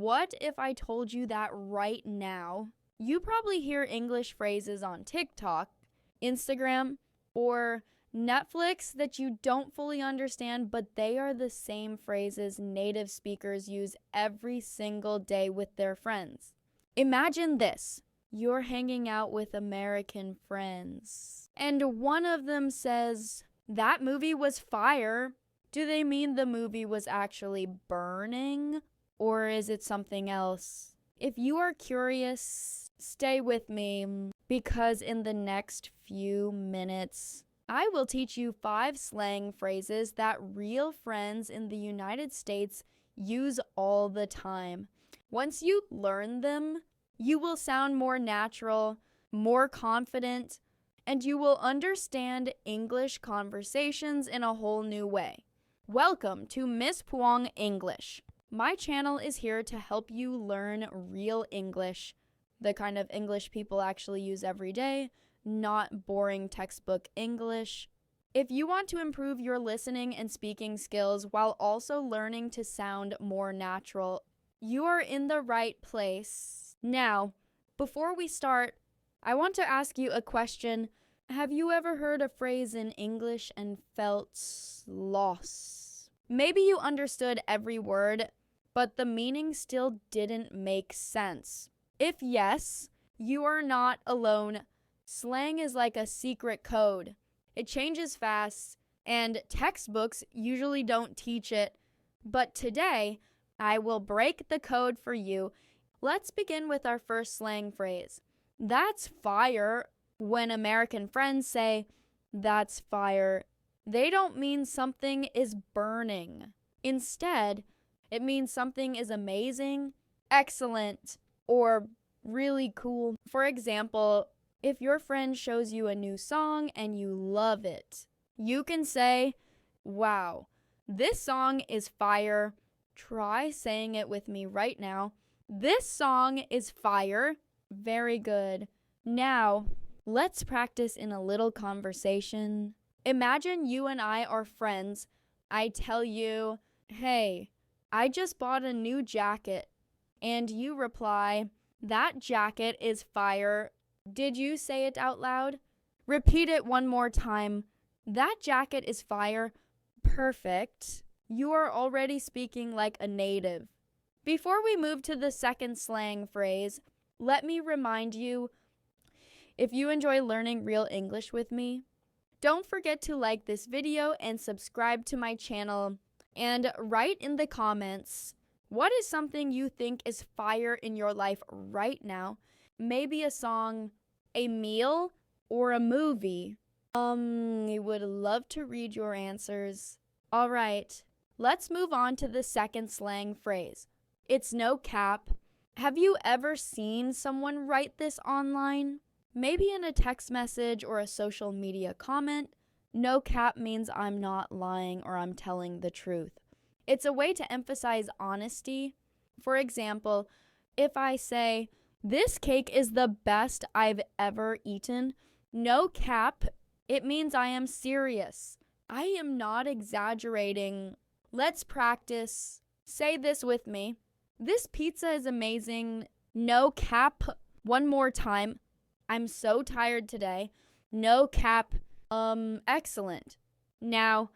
What if I told you that right now? You probably hear English phrases on TikTok, Instagram, or Netflix that you don't fully understand, but they are the same phrases native speakers use every single day with their friends. Imagine this. You're hanging out with American friends, and one of them says, "That movie was fire." Do they mean the movie was actually burning, or is it something else? If you are curious, stay with me, because in the next few minutes, I will teach you 5 slang phrases that real friends in the United States use all the time. Once you learn them, you will sound more natural, more confident, and you will understand English conversations in a whole new way. Welcome to Miss Puong English. My channel is here to help you learn real English, the kind of English people actually use every day, not boring textbook English. If you want to improve your listening and speaking skills while also learning to sound more natural, you are in the right place. Now, before we start, I want to ask you a question. Have you ever heard a phrase in English and felt lost? Maybe you understood every word, but the meaning still didn't make sense. If yes, you are not alone. Slang is like a secret code. It changes fast, and textbooks usually don't teach it. But today, I will break the code for you. Let's begin with our first slang phrase. That's fire. When American friends say, "That's fire," they don't mean something is burning. Instead, it means something is amazing, excellent, or really cool. For example, if your friend shows you a new song and you love it, you can say, "Wow, this song is fire." Try saying it with me right now. This song is fire. Very good. Now, let's practice in a little conversation. Imagine you and I are friends. I tell you, "Hey, I just bought a new jacket." And you reply, "That jacket is fire." Did you say it out loud? Repeat it one more time. "That jacket is fire." Perfect. You are already speaking like a native. Before we move to the second slang phrase, let me remind you, if you enjoy learning real English with me, don't forget to like this video and subscribe to my channel. And write in the comments, what is something you think is fire in your life right now? Maybe a song, a meal, or a movie. We would love to read your answers. All right, let's move on to the second slang phrase. It's no cap. Have you ever seen someone write this online? Maybe in a text message or a social media comment. No cap means I'm not lying or I'm telling the truth. It's a way to emphasize honesty. For example, if I say, "This cake is the best I've ever eaten," no cap, it means I am serious. I am not exaggerating. Let's practice. Say this with me. "This pizza is amazing." No cap. One more time. "I'm so tired today." No cap. Excellent. Now,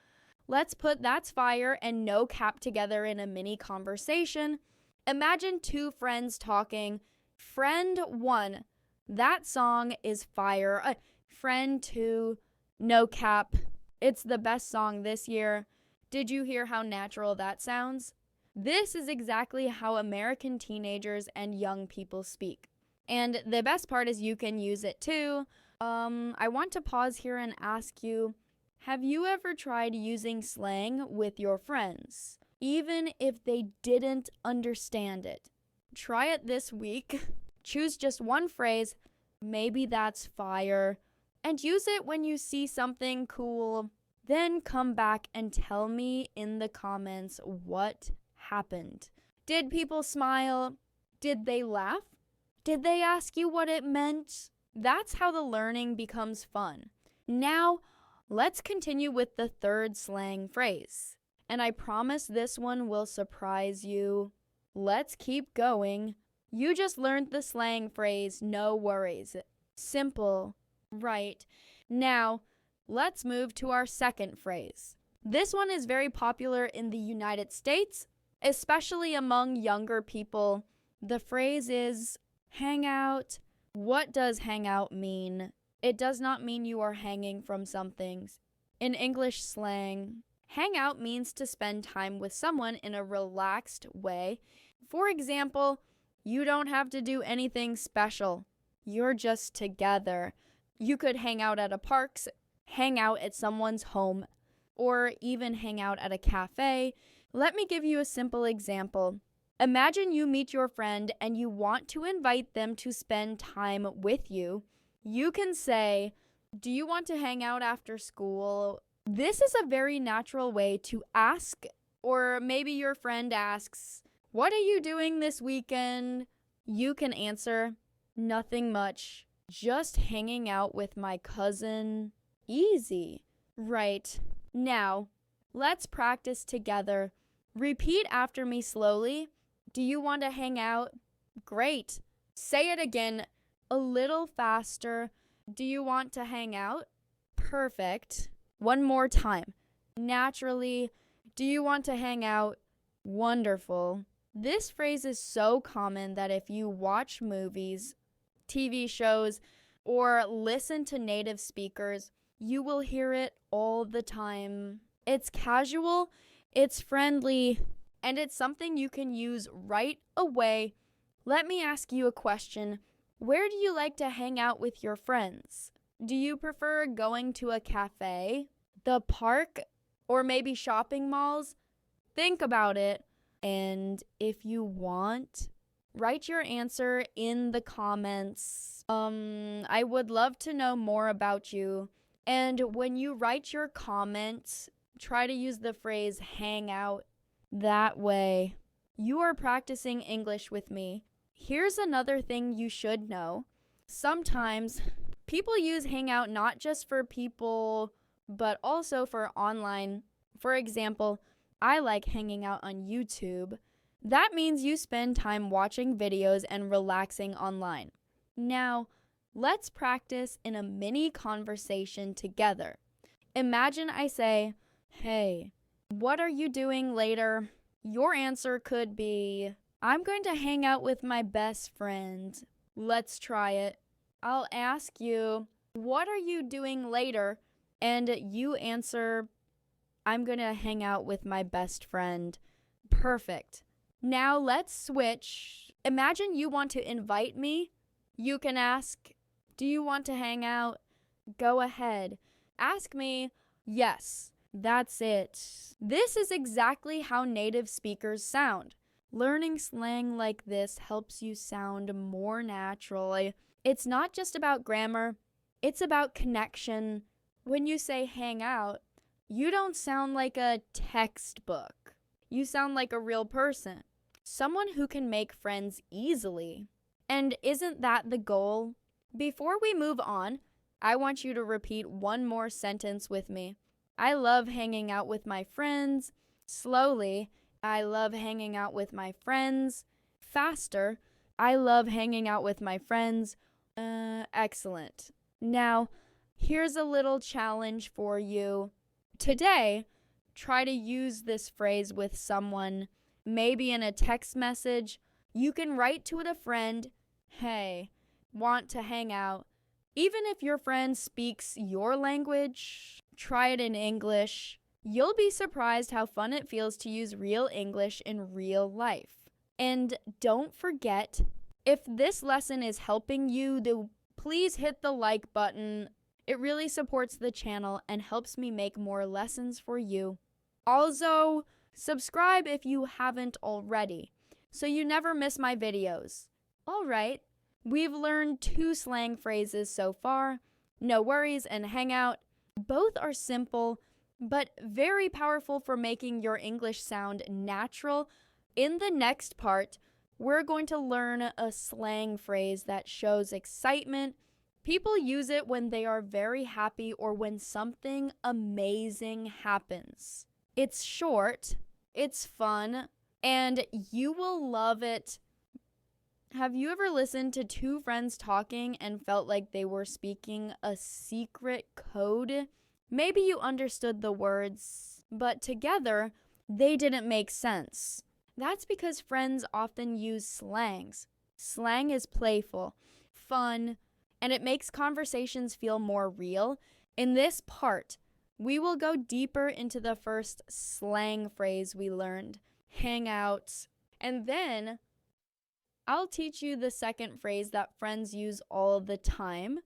let's put "that's fire" and "no cap" together in a mini conversation. Imagine 2 friends talking. Friend 1, "That song is fire." Friend 2, "No cap. It's the best song this year." Did you hear how natural that sounds? This is exactly how American teenagers and young people speak. And the best part is you can use it too. I want to pause here and ask you, have you ever tried using slang with your friends, even if they didn't understand it? Try it this week. Choose just one phrase, maybe "that's fire," and use it when you see something cool. Then come back and tell me in the comments what happened. Did people smile? Did they laugh? Did they ask you what it meant? That's how the learning becomes fun. Now, let's continue with the third slang phrase. And I promise this one will surprise you. Let's keep going. You just learned the slang phrase, no worries. Simple, right? Now, let's move to our second phrase. This one is very popular in the United States, especially among younger people. The phrase is hang out. What does hang out mean? It does not mean you are hanging from something. In English slang, hang out means to spend time with someone in a relaxed way. For example, you don't have to do anything special. You're just together. You could hang out at a park, hang out at someone's home, or even hang out at a cafe. Let me give you a simple example. Imagine you meet your friend and you want to invite them to spend time with you. You can say, "Do you want to hang out after school?" This is a very natural way to ask, or maybe your friend asks, "What are you doing this weekend?" You can answer, "Nothing much. Just hanging out with my cousin." Easy, right? Now, let's practice together. Repeat after me slowly. Do you want to hang out? Great. Say it again, a little faster. Do you want to hang out? Perfect. One more time. Naturally. Do you want to hang out? Wonderful. This phrase is so common that if you watch movies, TV shows, or listen to native speakers, you will hear it all the time. It's casual, it's friendly, and it's something you can use right away. Let me ask you a question. Where do you like to hang out with your friends? Do you prefer going to a cafe, the park, or maybe shopping malls? Think about it. And if you want, write your answer in the comments. I would love to know more about you. And when you write your comments, try to use the phrase hang out. That way, you are practicing English with me. Here's another thing you should know. Sometimes people use hangout not just for people, but also for online. For example, I like hanging out on YouTube. That means you spend time watching videos and relaxing online. Now, let's practice in a mini conversation together. Imagine I say, "Hey, what are you doing later?" Your answer could be, "I'm going to hang out with my best friend." Let's try it. I'll ask you, "What are you doing later?" And you answer, "I'm going to hang out with my best friend." Perfect. Now let's switch. Imagine you want to invite me. You can ask, "Do you want to hang out?" Go ahead. Ask me, "Yes." That's it. This is exactly how native speakers sound. Learning slang like this helps you sound more natural. It's not just about grammar, it's about connection. When you say hang out, you don't sound like a textbook. You sound like a real person, someone who can make friends easily. And isn't that the goal? Before we move on, I want you to repeat one more sentence with me. I love hanging out with my friends. Slowly, I love hanging out with my friends. Faster, I love hanging out with my friends. Excellent. Now, here's a little challenge for you. Today, try to use this phrase with someone, maybe in a text message. You can write to a friend, "Hey, want to hang out?" Even if your friend speaks your language, try it in English. You'll be surprised how fun it feels to use real English in real life. And don't forget, if this lesson is helping you, please hit the like button. It really supports the channel and helps me make more lessons for you. Also, subscribe if you haven't already, so you never miss my videos. All right, we've learned 2 slang phrases so far, no worries and hang out. Both are simple, but very powerful for making your English sound natural. In the next part, we're going to learn a slang phrase that shows excitement. People use it when they are very happy or when something amazing happens. It's short, it's fun, and you will love it. Have you ever listened to two friends talking and felt like they were speaking a secret code? Maybe you understood the words, but together, they didn't make sense. That's because friends often use slangs. Slang is playful, fun, and it makes conversations feel more real. In this part, we will go deeper into the first slang phrase we learned, hang out, and then I'll teach you the second phrase that friends use all the time,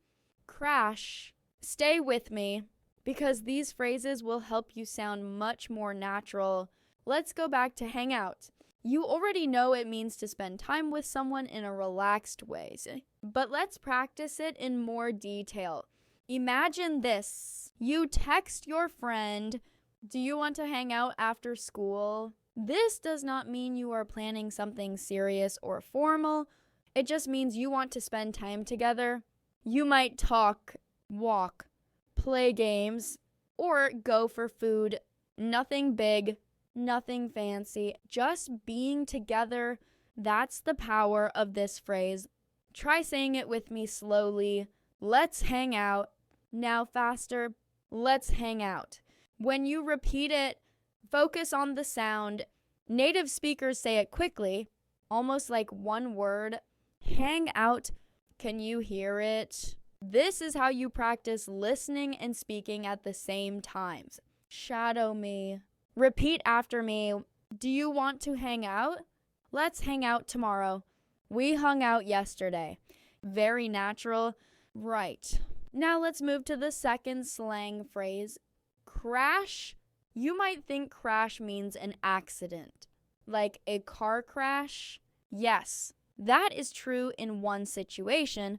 crash. Stay with me, because these phrases will help you sound much more natural. Let's go back to hang out. You already know it means to spend time with someone in a relaxed way, but let's practice it in more detail. Imagine this. You text your friend, "Do you want to hang out after school?" This does not mean you are planning something serious or formal. It just means you want to spend time together. You might talk, walk, play games, or go for food. Nothing big, nothing fancy, just being together. That's the power of this phrase. Try saying it with me slowly. Let's hang out. Now faster. Let's hang out. When you repeat it, focus on the sound. Native speakers say it quickly, almost like one word. Hang out. Can you hear it? This is how you practice listening and speaking at the same times. Shadow me. Repeat after me. Do you want to hang out? Let's hang out tomorrow. We hung out yesterday. Very natural. Right. Now let's move to the second slang phrase, crash. You might think crash means an accident, like a car crash. Yes, that is true in one situation,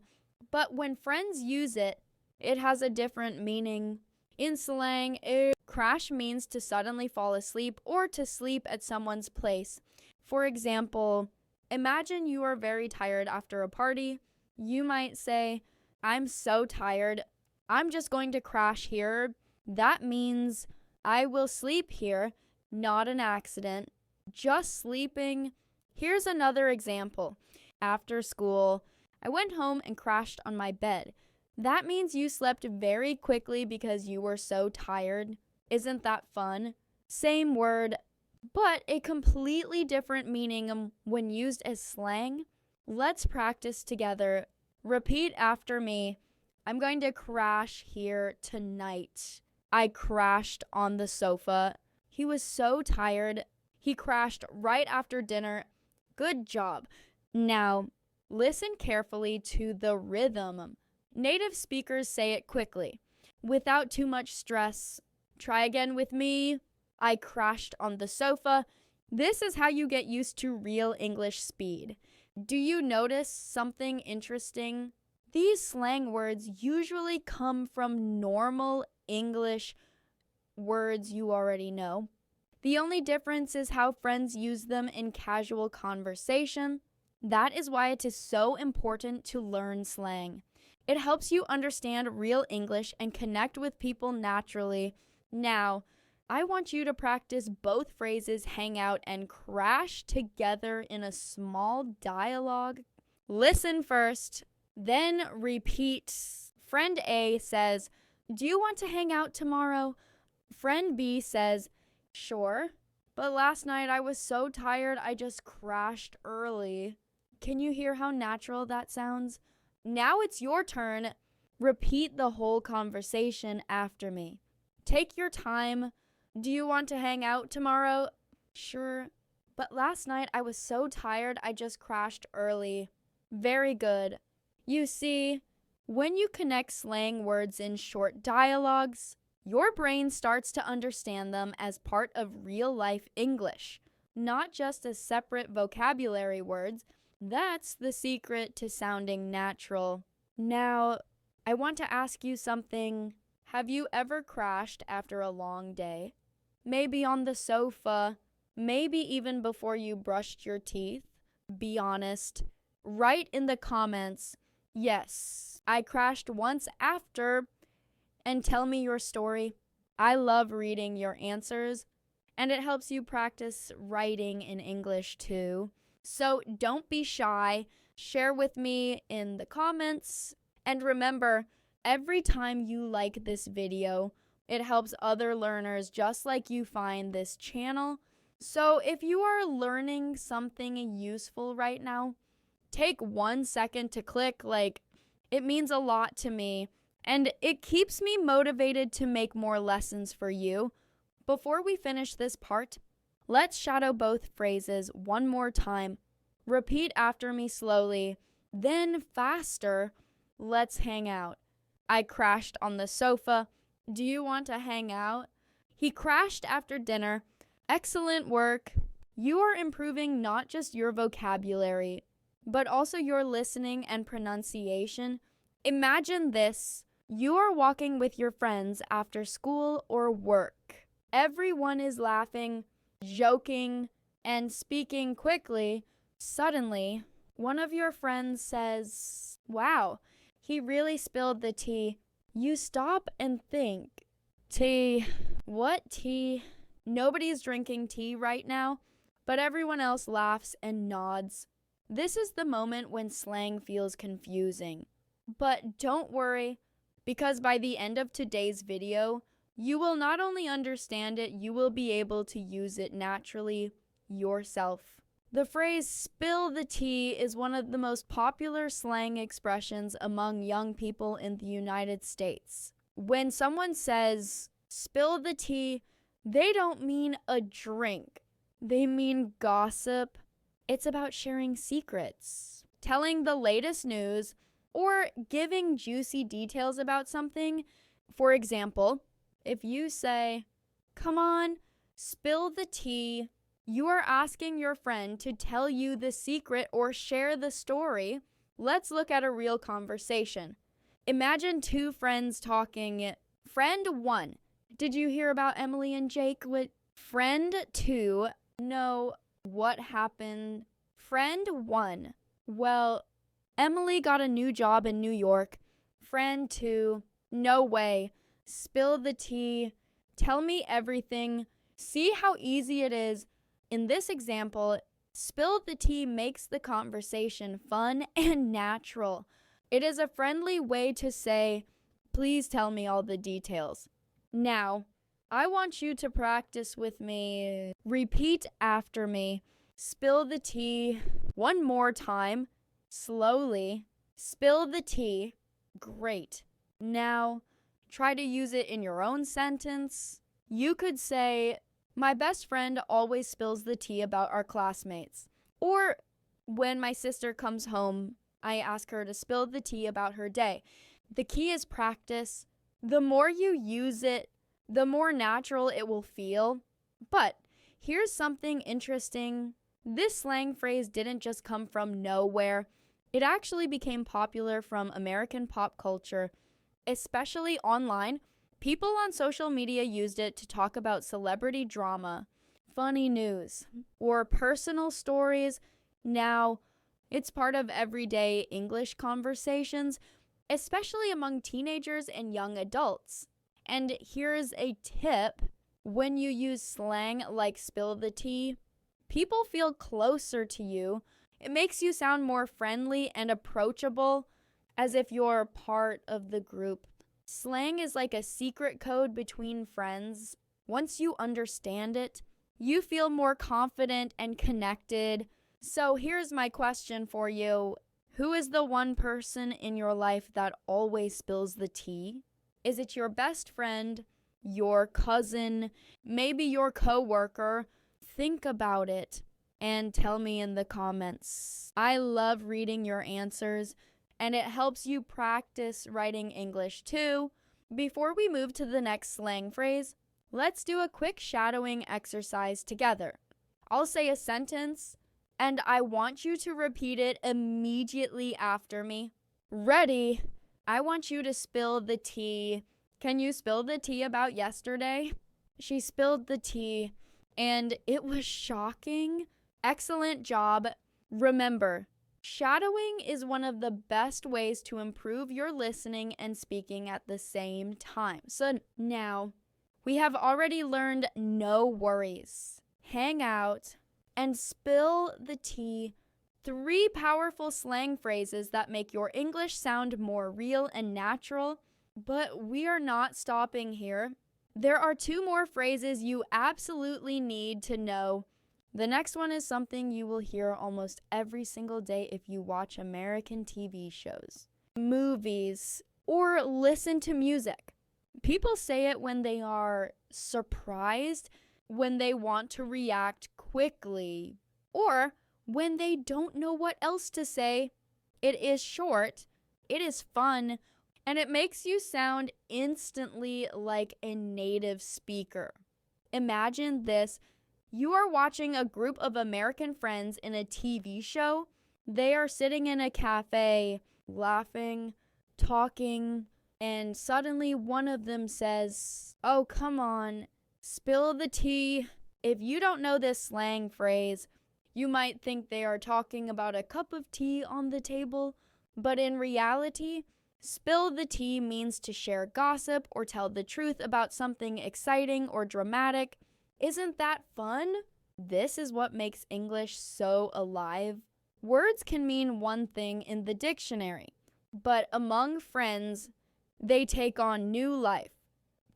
but when friends use it, it has a different meaning. In slang, a crash means to suddenly fall asleep or to sleep at someone's place. For example, imagine you are very tired after a party. You might say, "I'm so tired. I'm just going to crash here." That means I will sleep here, not an accident. Just sleeping. Here's another example. After school, I went home and crashed on my bed. That means you slept very quickly because you were so tired. Isn't that fun? Same word, but a completely different meaning when used as slang. Let's practice together. Repeat after me. I'm going to crash here tonight. I crashed on the sofa. He was so tired. He crashed right after dinner. Good job. Now, listen carefully to the rhythm. Native speakers say it quickly, without too much stress. Try again with me. I crashed on the sofa. This is how you get used to real English speed. Do you notice something interesting? These slang words usually come from normal English words you already know. The only difference is how friends use them in casual conversation. That is why it is so important to learn slang. It helps you understand real English and connect with people naturally. Now, I want you to practice both phrases hang out and crash together in a small dialogue. Listen first, then repeat. Friend A says, "Do you want to hang out tomorrow?" Friend B says, "Sure, but last night I was so tired I just crashed early." Can you hear how natural that sounds? Now it's your turn. Repeat the whole conversation after me. Take your time. Do you want to hang out tomorrow? Sure, but last night I was so tired I just crashed early. Very good. You see, when you connect slang words in short dialogues, your brain starts to understand them as part of real-life English, not just as separate vocabulary words. That's the secret to sounding natural. Now, I want to ask you something. Have you ever crashed after a long day? Maybe on the sofa, maybe even before you brushed your teeth? Be honest. Write in the comments, "Yes, I crashed once after," and tell me your story. I love reading your answers. and it helps you practice writing in English too. So don't be shy. Share with me in the comments. And remember, every time you like this video, it helps other learners just like you find this channel. So if you are learning something useful right now, take 1 second to click. It means a lot to me, and it keeps me motivated to make more lessons for you. Before we finish this part, let's shadow both phrases one more time. Repeat after me slowly, then faster. Let's hang out. I crashed on the sofa. Do you want to hang out? He crashed after dinner. Excellent work. You are improving not just your vocabulary, but also your listening and pronunciation. Imagine this. You are walking with your friends after school or work. Everyone is laughing, joking, and speaking quickly. Suddenly, one of your friends says, "Wow, he really spilled the tea." You stop and think, "Tea? What tea?" Nobody's drinking tea right now, but everyone else laughs and nods. This is the moment when slang feels confusing. But don't worry, because by the end of today's video, you will not only understand it, you will be able to use it naturally yourself. The phrase "spill the tea" is one of the most popular slang expressions among young people in the United States. When someone says "spill the tea," they don't mean a drink. They mean gossip. It's about sharing secrets, telling the latest news, or giving juicy details about something. For example, if you say, "Come on, spill the tea," you are asking your friend to tell you the secret or share the story. Let's look at a real conversation. Imagine two friends talking. Friend 1, "Did you hear about Emily and Jake?" Friend 2, "No, what happened?" Friend 1, "Well, Emily got a new job in New York." Friend 2, "No way. Spill the tea. Tell me everything." See how easy it is? In this example, spill the tea makes the conversation fun and natural. It is a friendly way to say, "Please tell me all the details." Now, I want you to practice with me. Repeat after me. Spill the tea. One more time. Slowly. Spill the tea. Great. Now, try to use it in your own sentence. You could say, "My best friend always spills the tea about our classmates." Or, "When my sister comes home, I ask her to spill the tea about her day." The key is practice. The more you use it, the more natural it will feel. But here's something interesting. This slang phrase didn't just come from nowhere. It actually became popular from American pop culture, especially online. People on social media used it to talk about celebrity drama, funny news, or personal stories. Now, it's part of everyday English conversations, especially among teenagers and young adults. And here's a tip. When you use slang like "spill the tea," people feel closer to you. It makes you sound more friendly and approachable, as if you're part of the group. Slang is like a secret code between friends. Once you understand it, you feel more confident and connected. So here's my question for you. Who is the one person in your life that always spills the tea? Is it your best friend, your cousin, maybe your coworker? Think about it and tell me in the comments. I love reading your answers, and it helps you practice writing English too. Before we move to the next slang phrase, let's do a quick shadowing exercise together. I'll say a sentence, and I want you to repeat it immediately after me. Ready? I want you to spill the tea. Can you spill the tea about yesterday? She spilled the tea, and it was shocking. Excellent job. Remember, shadowing is one of the best ways to improve your listening and speaking at the same time. So now, We have already learned no worries, hang out, and spill the tea. 3 powerful slang phrases that make your English sound more real and natural. But we are not stopping here. There are 2 more phrases you absolutely need to know. The next one is something you will hear almost every single day if you watch American TV shows, movies, or listen to music. People say it when they are surprised, when they want to react quickly, or when they don't know what else to say. It is short, it is fun, and it makes you sound instantly like a native speaker. Imagine this. You are watching a group of American friends in a TV show. They are sitting in a cafe, laughing, talking, and suddenly one of them says, "Oh, come on, spill the tea." If you don't know this slang phrase, you might think they are talking about a cup of tea on the table, but in reality, spill the tea means to share gossip or tell the truth about something exciting or dramatic. Isn't that fun? This is what makes English so alive. Words can mean one thing in the dictionary, but among friends, they take on new life.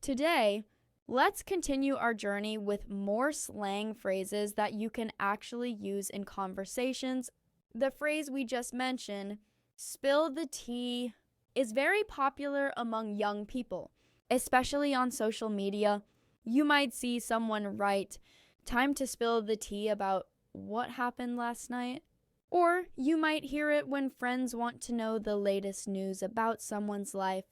Today, let's continue our journey with more slang phrases that you can actually use in conversations. The phrase we just mentioned, spill the tea, is very popular among young people, especially on social media. You might see someone write, "Time to spill the tea about what happened last night." Or you might hear it when friends want to know the latest news about someone's life.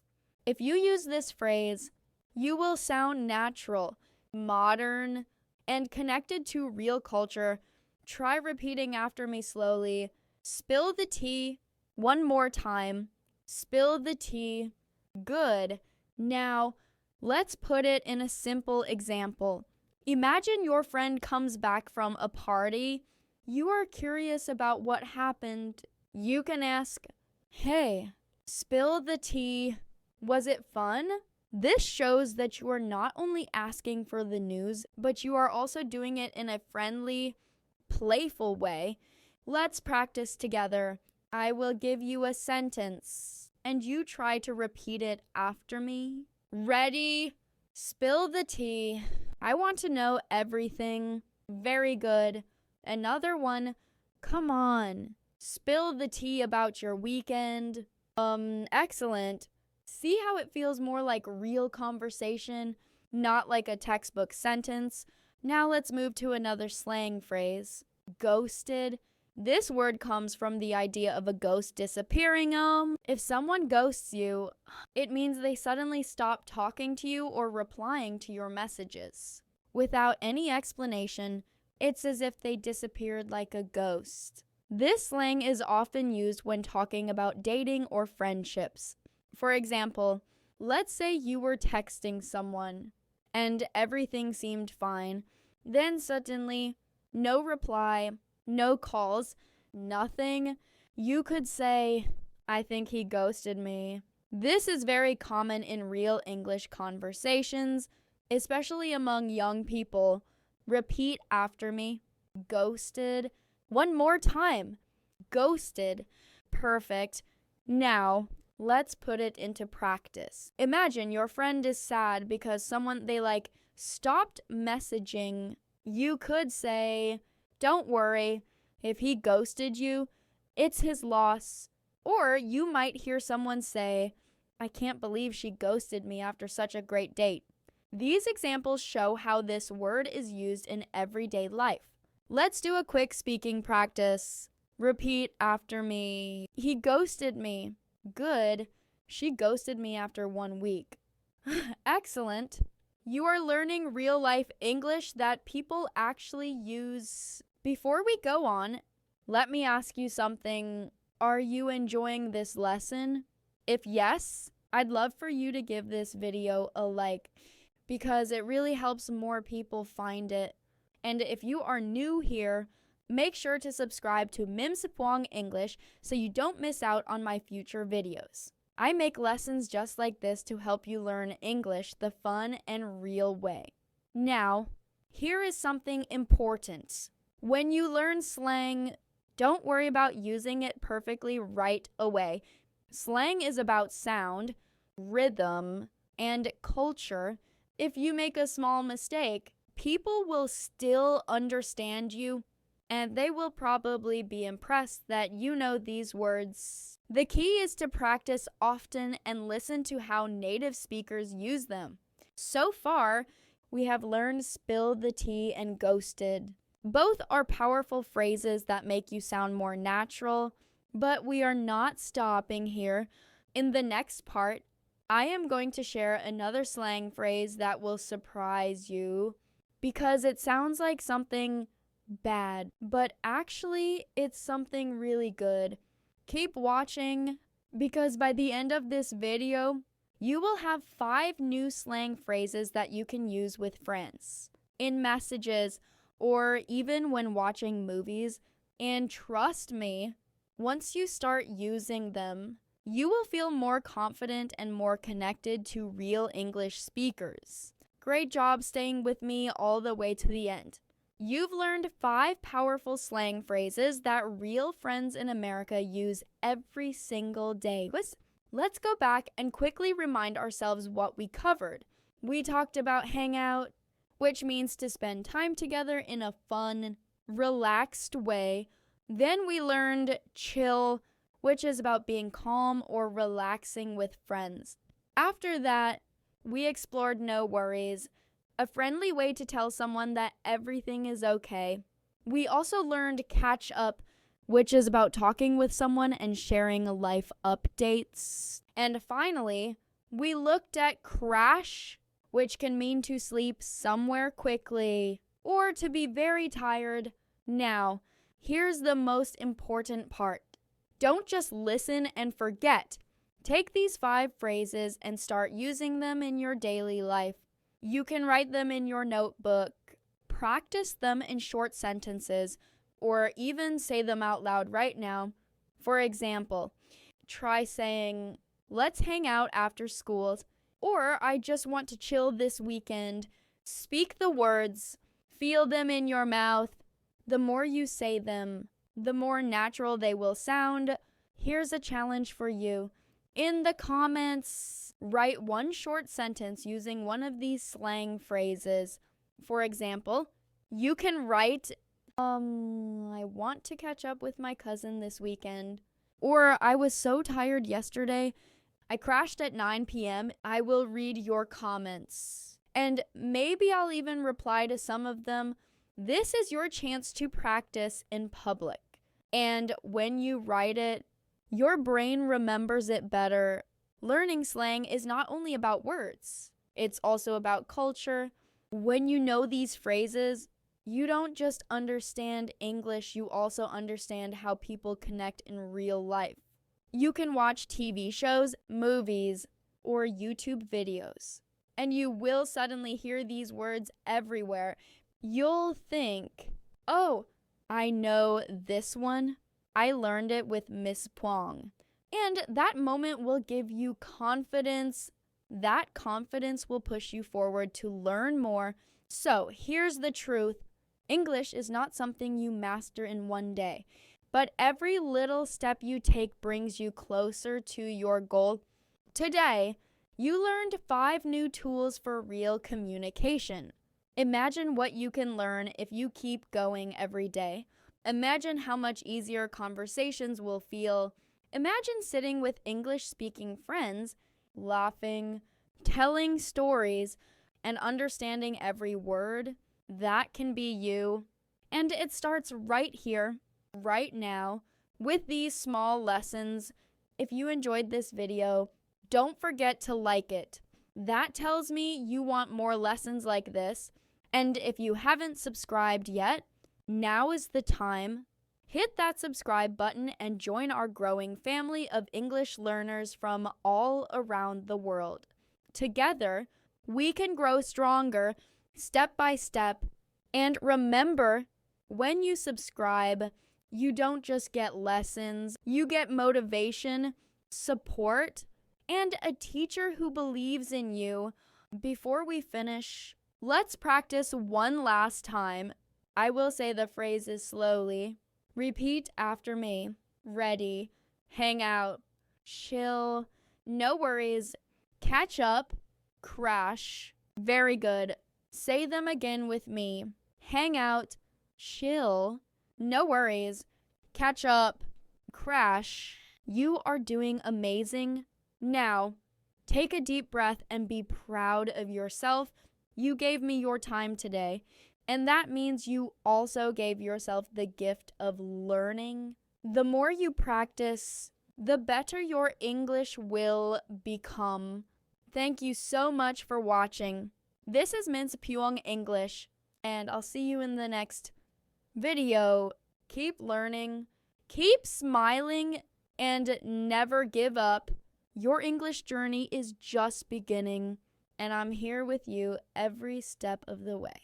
If you use this phrase, you will sound natural, modern, and connected to real culture. Try repeating after me slowly. Spill the tea. One more time. Spill the tea. Good. Now, let's put it in a simple example. Imagine your friend comes back from a party. You are curious about what happened. You can ask, "Hey, spill the tea. Was it fun?" This shows that you are not only asking for the news, but you are also doing it in a friendly, playful way. Let's practice together. I will give you a sentence, and you try to repeat it after me. Ready? Spill the tea. I want to know everything. Very good. Another one. Come on. Spill the tea about your weekend. Excellent. See how it feels more like real conversation, not like a textbook sentence? Now let's move to another slang phrase. Ghosted. This word comes from the idea of a ghost disappearing. If someone ghosts you, it means they suddenly stop talking to you or replying to your messages. Without any explanation, it's as if they disappeared like a ghost. This slang is often used when talking about dating or friendships. For example, let's say you were texting someone and everything seemed fine. Then suddenly, no reply, no calls, nothing. You could say, "I think he ghosted me." This is very common in real English conversations, especially among young people. Repeat after me. Ghosted. One more time. Ghosted. Perfect. Now, let's put it into practice. Imagine your friend is sad because someone they stopped messaging. You could say, "Don't worry, if he ghosted you, it's his loss." Or you might hear someone say, "I can't believe she ghosted me after such a great date." These examples show how this word is used in everyday life. Let's do a quick speaking practice. Repeat after me. He ghosted me. Good. She ghosted me after 1 week. Excellent. You are learning real life English that people actually use. Before we go on, let me ask you something. Are you enjoying this lesson? If yes, I'd love for you to give this video a like because it really helps more people find it. And if you are new here, make sure to subscribe to Mim Sepuang English so you don't miss out on my future videos. I make lessons just like this to help you learn English the fun and real way. Now, here is something important. When you learn slang, don't worry about using it perfectly right away. Slang is about sound, rhythm, and culture. If you make a small mistake, people will still understand you, and they will probably be impressed that you know these words. The key is to practice often and listen to how native speakers use them. So far, we have learned spill the tea and ghosted. Both are powerful phrases that make you sound more natural, but we are not stopping here. In the next part, I am going to share another slang phrase that will surprise you because it sounds like something bad, but actually it's something really good. Keep watching because by the end of this video, you will have 5 new slang phrases that you can use with friends, in messages, or even when watching movies. And trust me, once you start using them, you will feel more confident and more connected to real English speakers. Great job staying with me all the way to the end. You've learned 5 powerful slang phrases that real friends in America use every single day. Let's go back and quickly remind ourselves what we covered. We talked about hang out, which means to spend time together in a fun, relaxed way. Then we learned chill, which is about being calm or relaxing with friends. After that, we explored no worries, a friendly way to tell someone that everything is okay. We also learned catch up, which is about talking with someone and sharing life updates. And finally, we looked at crash, which can mean to sleep somewhere quickly or to be very tired. Now, here's the most important part. Don't just listen and forget. Take these 5 phrases and start using them in your daily life. You can write them in your notebook, practice them in short sentences, or even say them out loud right now. For example, try saying, "Let's hang out after school," or "I just want to chill this weekend." Speak the words, feel them in your mouth. The more you say them, the more natural they will sound. Here's a challenge for you. In the comments, write one short sentence using one of these slang phrases. For example, you can write, I want to catch up with my cousin this weekend. Or, I was so tired yesterday, I crashed at 9 p.m. I will read your comments. And maybe I'll even reply to some of them. This is your chance to practice in public. And when you write it, your brain remembers it better. Learning slang is not only about words, it's also about culture. When you know these phrases, you don't just understand English, you also understand how people connect in real life. You can watch TV shows, movies, or YouTube videos, and you will suddenly hear these words everywhere. You'll think, "Oh, I know this one. I learned it with Miss Puang." And that moment will give you confidence. That confidence will push you forward to learn more. So here's the truth. English is not something you master in one day, but every little step you take brings you closer to your goal. Today, you learned 5 new tools for real communication. Imagine what you can learn if you keep going every day. Imagine how much easier conversations will feel. Imagine sitting with English-speaking friends, laughing, telling stories, and understanding every word. That can be you. And it starts right here, right now, with these small lessons. If you enjoyed this video, don't forget to like it. That tells me you want more lessons like this. And if you haven't subscribed yet, now is the time. Hit that subscribe button and join our growing family of English learners from all around the world. Together, we can grow stronger, step by step. And remember, when you subscribe, you don't just get lessons, you get motivation, support, and a teacher who believes in you. Before we finish, let's practice one last time. I will say the phrases slowly. Repeat after me. Ready, hang out, chill, no worries, catch up, crash. Very good. Say them again with me. Hang out, chill, no worries, catch up, crash. You are doing amazing. Now, take a deep breath and be proud of yourself. You gave me your time today, and that means you also gave yourself the gift of learning. The more you practice, the better your English will become. Thank you so much for watching. This is Min's Pyong English, and I'll see you in the next video. Keep learning, keep smiling, and never give up. Your English journey is just beginning, and I'm here with you every step of the way.